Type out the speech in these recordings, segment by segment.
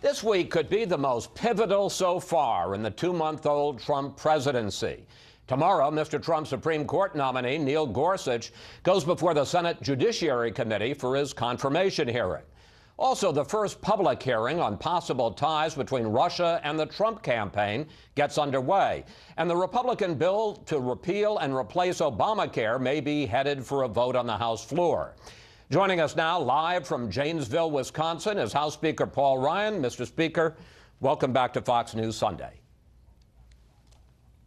This week could be the most pivotal so far in the two-month-old Trump presidency. Tomorrow, Mr. Trump's Supreme Court nominee, Neil Gorsuch, goes before the Senate Judiciary Committee for his confirmation hearing. Also, the first public hearing on possible ties between Russia and the Trump campaign gets underway. And the Republican bill to repeal and replace Obamacare may be headed for a vote on the House floor. Joining us now live from Janesville, Wisconsin, is House Speaker Paul Ryan. Mr. Speaker, welcome back to Fox News Sunday.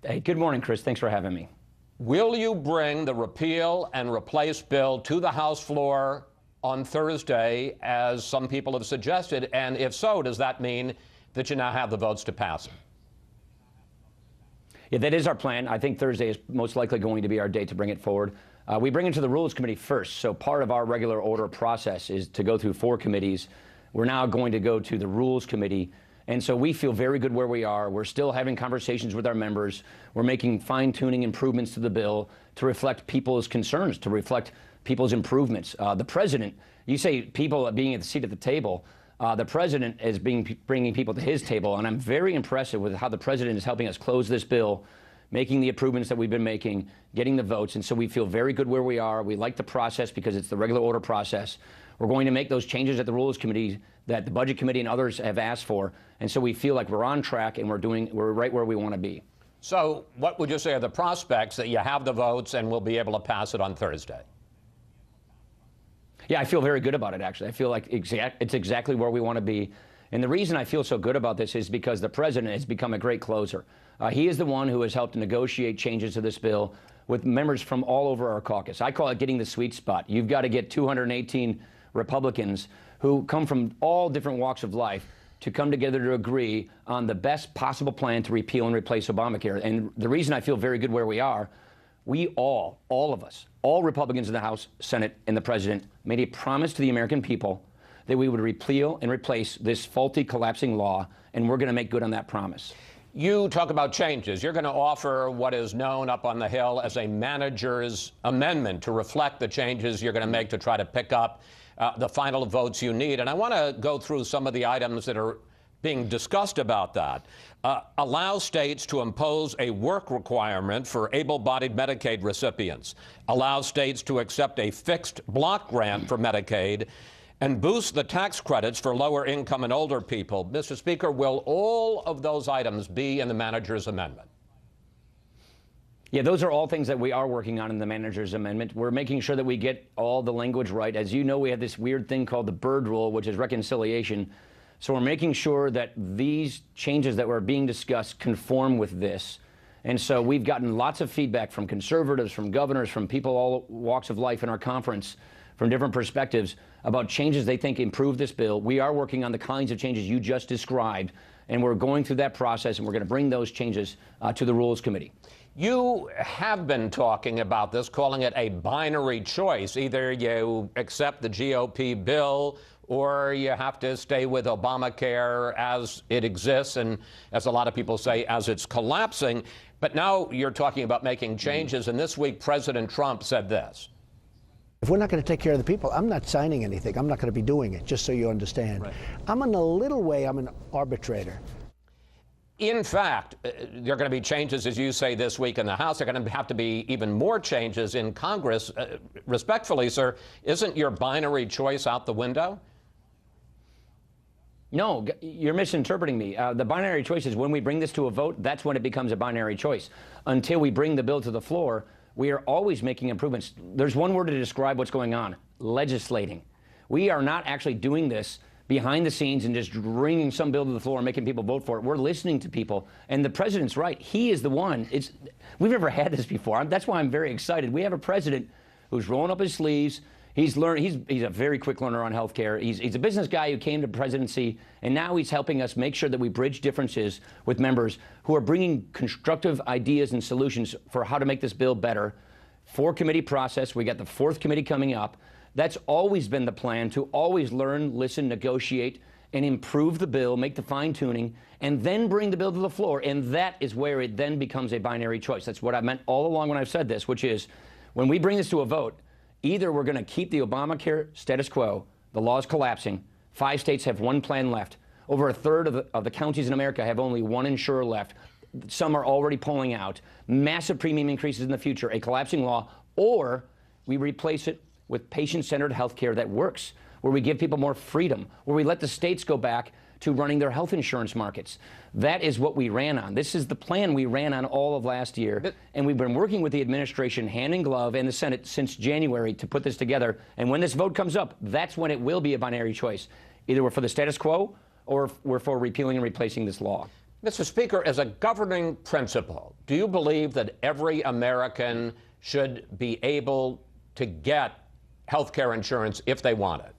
Hey, good morning, Chris. Thanks for having me. Will you bring the repeal and replace bill to the House floor on Thursday, as some people have suggested? And if so, does that mean that you now have the votes to pass it? Yeah, that is our plan. I think Thursday is most likely going to be our day to bring it forward. We bring it to the Rules Committee first. So part of our regular order process is to go through 4 committees. We're now going to go to the Rules Committee. And so we feel very good where we are. We're still having conversations with our members. We're making fine-tuning improvements to the bill to reflect people's concerns, to reflect people's improvements. The president, you say people being at the seat at the table, the president is bringing people to his table, and I'm very impressed with how the president is helping us close this bill, making the improvements that we've been making, getting the votes, and so we feel very good where we are. We like the process because it's the regular order process. We're going to make those changes at the Rules Committee that the Budget Committee and others have asked for, and so we feel like we're on track and we're right where we want to be. So what would you say are the prospects that you have the votes and we'll be able to pass it on Thursday? Yeah, I feel very good about it, actually. I feel like it's exactly where we want to be. And the reason I feel so good about this is because the president has become a great closer. He is the one who has helped negotiate changes to this bill with members from all over our caucus. I call it getting the sweet spot. You've got to get 218 Republicans who come from all different walks of life to come together to agree on the best possible plan to repeal and replace Obamacare. And the reason I feel very good where we are, we all of us, all Republicans in the House, Senate, and the President made a promise to the American people that we would repeal and replace this faulty, collapsing law, and we're going to make good on that promise. You talk about changes. You're going to offer what is known up on the Hill as a manager's amendment to reflect the changes you're going to make to try to pick up the final votes you need. And I want to go through some of the items that are being discussed about that. Allow states to impose a work requirement for able-bodied Medicaid recipients. Allow states to accept a fixed block grant for Medicaid and boost the tax credits for lower income and older people. Mr. Speaker, will all of those items be in the manager's amendment? Yeah, those are all things that we are working on in the manager's amendment. We're making sure that we get all the language right. As you know, we have this weird thing called the Byrd Rule, which is reconciliation. So we're making sure that these changes that were being discussed conform with this. And so we've gotten lots of feedback from conservatives, from governors, from people all walks of life in our conference, from different perspectives about changes they think improve this bill. We are working on the kinds of changes you just described, and we're going through that process, and we're going to bring those changes to the Rules Committee. You have been talking about this, calling it a binary choice. Either you accept the GOP bill or you have to stay with Obamacare as it exists and, as a lot of people say, as it's collapsing. But now you're talking about making changes, and this week President Trump said this. If we're not going to take care of the people, I'm not signing anything. I'm not going to be doing it, just so you understand. Right. I'm in a little way, I'm an arbitrator. In fact, there are going to be changes, as you say, this week in the House. There are going to have to be even more changes in Congress. Respectfully, sir, isn't your binary choice out the window? No, you're misinterpreting me. The binary choice is when we bring this to a vote, that's when it becomes a binary choice. Until we bring the bill to the floor, we are always making improvements. There's one word to describe what's going on: legislating. We are not actually doing this behind the scenes and just bringing some bill to the floor and making people vote for it. We're listening to people, and the president's right. He is the one. We've never had this before. That's why I'm very excited. We have a president who's rolling up his sleeves. He's a very quick learner on health care. He's a business guy who came to presidency, and now he's helping us make sure that we bridge differences with members who are bringing constructive ideas and solutions for how to make this bill better. 4-committee process. We got the 4th committee coming up. That's always been the plan, to always learn, listen, negotiate, and improve the bill, make the fine-tuning, and then bring the bill to the floor. And that is where it then becomes a binary choice. That's what I meant all along when I've said this, which is when we bring this to a vote, either we're going to keep the Obamacare status quo, the law is collapsing, 5 states have one plan left, Over a third of the counties in America have only one insurer left. Some are already pulling out. Massive premium increases in the future, a collapsing law, or we replace it with patient-centered health care that works, where we give people more freedom, where we let the states go back to running their health insurance markets. That is what we ran on. This is the plan we ran on all of last year. And we've been working with the administration hand in glove and the Senate since January to put this together. And when this vote comes up, that's when it will be a binary choice. Either we're for the status quo or we're for repealing and replacing this law. Mr. Speaker, as a governing principle, do you believe that every American should be able to get health care insurance if they want it?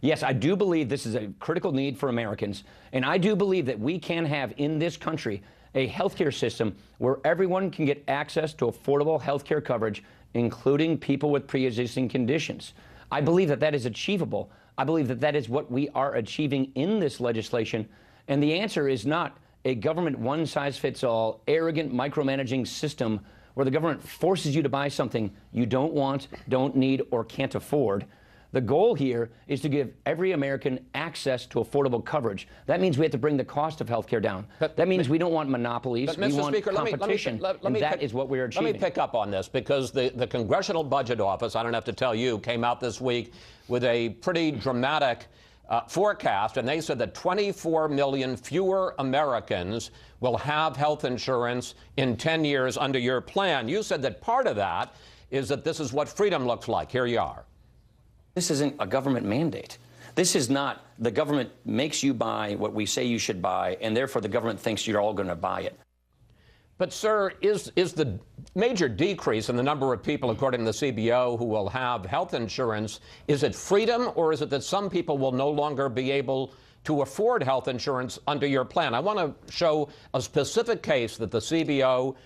Yes, I do believe this is a critical need for Americans, and I do believe that we can have in this country a healthcare system where everyone can get access to affordable healthcare coverage, including people with pre-existing conditions. I believe that that is achievable. I believe that that is what we are achieving in this legislation, and the answer is not a government one-size-fits-all, arrogant, micromanaging system where the government forces you to buy something you don't want, don't need, or can't afford. The goal here is to give every American access to affordable coverage. That means we have to bring the cost of health care down. That means we don't want monopolies. We want competition, and that is what we're achieving. Let me pick up on this, because the Congressional Budget Office, I don't have to tell you, came out this week with a pretty dramatic forecast, and they said that 24 million fewer Americans will have health insurance in 10 years under your plan. You said that part of that is that this is what freedom looks like. Here you are. This isn't a government mandate. This is not the government makes you buy what we say you should buy, and therefore the government thinks you're all going to buy it. But, sir, is the major decrease in the number of people, according to the CBO, who will have health insurance, is it freedom, or is it that some people will no longer be able to afford health insurance under your plan? I want to show a specific case that the CBO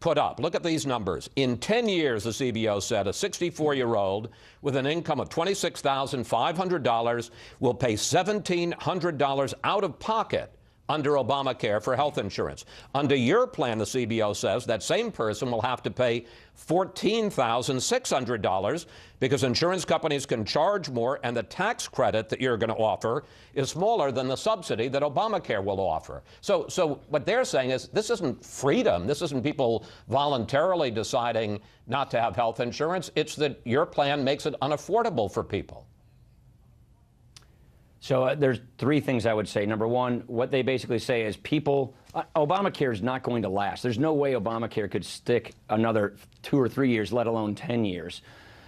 put up. Look at these numbers. In 10 years, the CBO said, a 64-year-old with an income of $26,500 will pay $1,700 out of pocket under Obamacare for health insurance. Under your plan, the CBO says, that same person will have to pay $14,600 because insurance companies can charge more, and the tax credit that you're going to offer is smaller than the subsidy that Obamacare will offer. So what they're saying is this isn't freedom. This isn't people voluntarily deciding not to have health insurance. It's that your plan makes it unaffordable for people. So there's three things I would say. Number one, what they basically say is Obamacare is not going to last. There's no way Obamacare could stick another 2 or 3 years, let alone 10 years.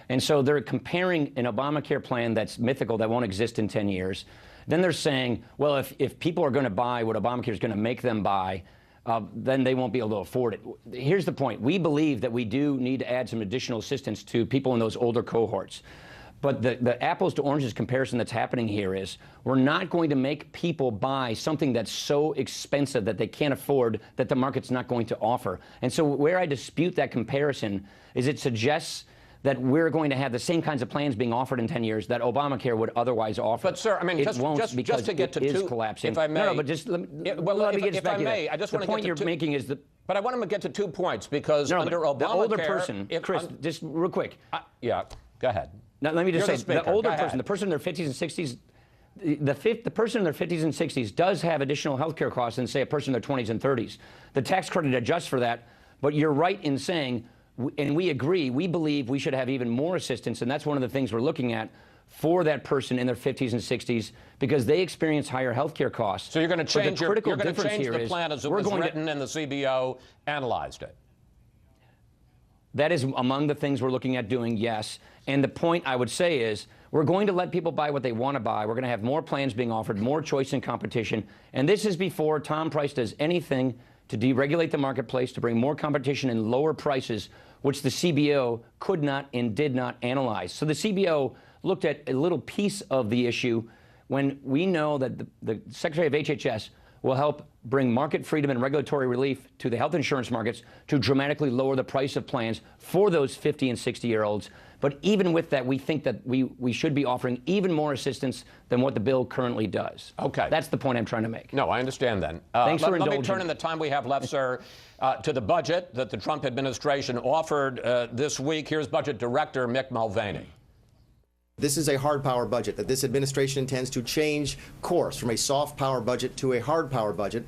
And so they're comparing an Obamacare plan that's mythical, that won't exist in 10 years. Then they're saying, well, if people are going to buy what Obamacare is going to make them buy, then they won't be able to afford it. Here's the point. We believe that we do need to add some additional assistance to people in those older cohorts. But the apples to oranges comparison that's happening here is we're not going to make people buy something that's so expensive that they can't afford, that the market's not going to offer. And so where I dispute that comparison is it suggests that we're going to have the same kinds of plans being offered in 10 years that Obamacare would otherwise offer. But, sir, I mean, just to get to two, collapsing. If I may. No, but just let me get back to that. I just want to get to the point you're making is that. But I want to get to 2 points, because under Obamacare, the older person, Chris, just real quick. Yeah, go ahead. Now, let me just say, the older person, the person in their 50s and 60s, the person in their 50s and 60s does have additional health care costs than, say, a person in their 20s and 30s. The tax credit adjusts for that, but you're right in saying, and we agree, we believe we should have even more assistance, and that's one of the things we're looking at for that person in their 50s and 60s, because they experience higher health care costs. So you're going to change the plan as it was written and the CBO analyzed it. That is among the things we're looking at doing, yes. And the point I would say is we're going to let people buy what they want to buy. We're going to have more plans being offered, more choice and competition. And this is before Tom Price does anything to deregulate the marketplace, to bring more competition and lower prices, which the CBO could not and did not analyze. So the CBO looked at a little piece of the issue when we know that the Secretary of HHS will help bring market freedom and regulatory relief to the health insurance markets to dramatically lower the price of plans for those 50 and 60-year-olds. But even with that, we think that we should be offering even more assistance than what the bill currently does. Okay. That's the point I'm trying to make. No, I understand then. Thanks for indulging. Let me turn in the time we have left, sir, to the budget that the Trump administration offered this week. Here's Budget Director Mick Mulvaney. This is a hard power budget, that this administration intends to change course from a soft power budget to a hard power budget.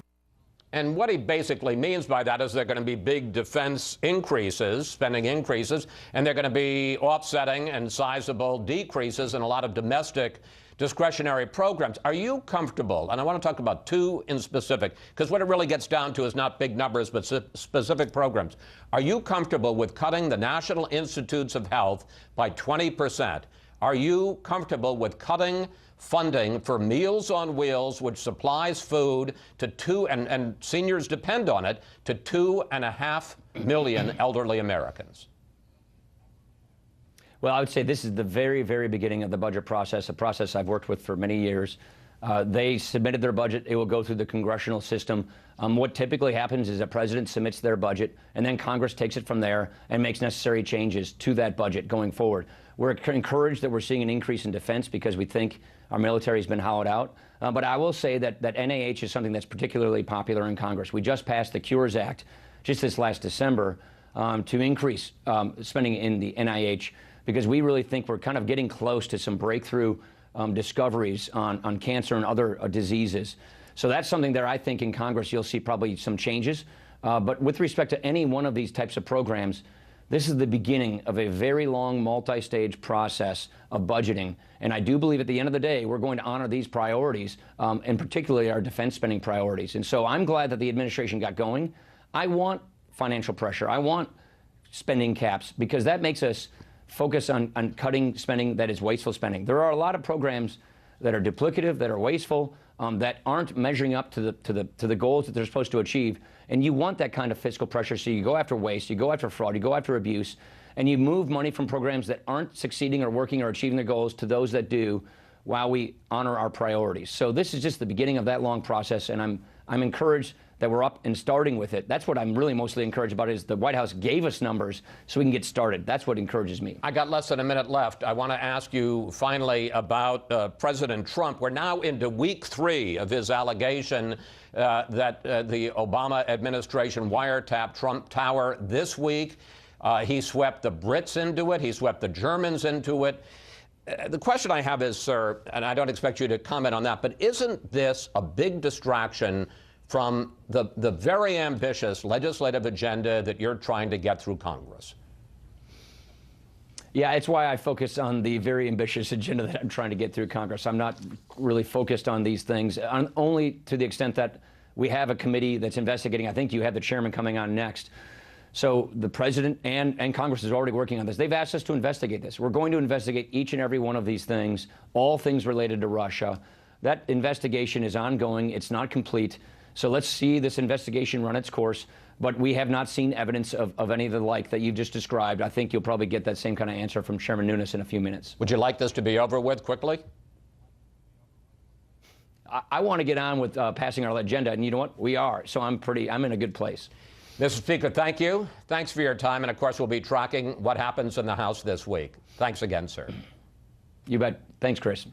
And what he basically means by that is there are going to be big defense increases, spending increases, and they're going to be offsetting and sizable decreases in a lot of domestic discretionary programs. Are you comfortable, and I want to talk about two in specific, because what it really gets down to is not big numbers, but specific programs. Are you comfortable with cutting the National Institutes of Health by 20%? Are you comfortable with cutting funding for Meals on Wheels, which supplies food to and seniors depend on it, to 2.5 million elderly Americans? Well, I would say this is the very, very beginning of the budget process, a process I've worked with for many years. They submitted their budget. It will go through the congressional system. What typically happens is a president submits their budget, and then Congress takes it from there and makes necessary changes to that budget going forward. We're encouraged that we're seeing an increase in defense because we think our military has been hollowed out. But I will say that NIH is something that's particularly popular in Congress. We just passed the Cures Act just this last December to increase spending in the NIH because we really think we're kind of getting close to some breakthrough discoveries on cancer and other diseases. So that's something that I think in Congress you'll see probably some changes. But with respect to any one of these types of programs, this is the beginning of a very long multi-stage process of budgeting. And I do believe at the end of the day, we're going to honor these priorities, and particularly our defense spending priorities. And so I'm glad that the administration got going. I want financial pressure. I want spending caps because that makes us focus on cutting spending that is wasteful spending. There are a lot of programs that are duplicative, that are wasteful, that aren't measuring up to the goals that they're supposed to achieve. And you want that kind of fiscal pressure, so you go after waste, you go after fraud, you go after abuse, and you move money from programs that aren't succeeding or working or achieving their goals to those that do while we honor our priorities. So this is just the beginning of that long process, and I'm encouraged that we're up and starting with it. That's what I'm really mostly encouraged about is the White House gave us numbers so we can get started. That's what encourages me. I got less than a minute left. I want to ask you finally about President Trump. We're now into week 3 of his allegation that the Obama administration wiretapped Trump Tower this week. He swept the Brits into it. He swept the Germans into it. The question I have is, sir, and I don't expect you to comment on that, but isn't this a big distraction from the very ambitious legislative agenda that you're trying to get through Congress? Yeah, it's why I focus on the very ambitious agenda that I'm trying to get through Congress. I'm not really focused on these things, only to the extent that we have a committee that's investigating. I think you have the chairman coming on next. So the president and Congress is already working on this. They've asked us to investigate this. We're going to investigate each and every one of these things, all things related to Russia. That investigation is ongoing. It's not complete. So let's see this investigation run its course. But we have not seen evidence of any of the like that you just described. I think you'll probably get that same kind of answer from Chairman Nunes in a few minutes. Would you like this to be over with quickly? I want to get on with passing our agenda, and you know what? We are. So I'm in a good place. Mr. Speaker, thank you. Thanks for your time. And of course, we'll be tracking what happens in the House this week. Thanks again, sir. You bet. Thanks, Chris.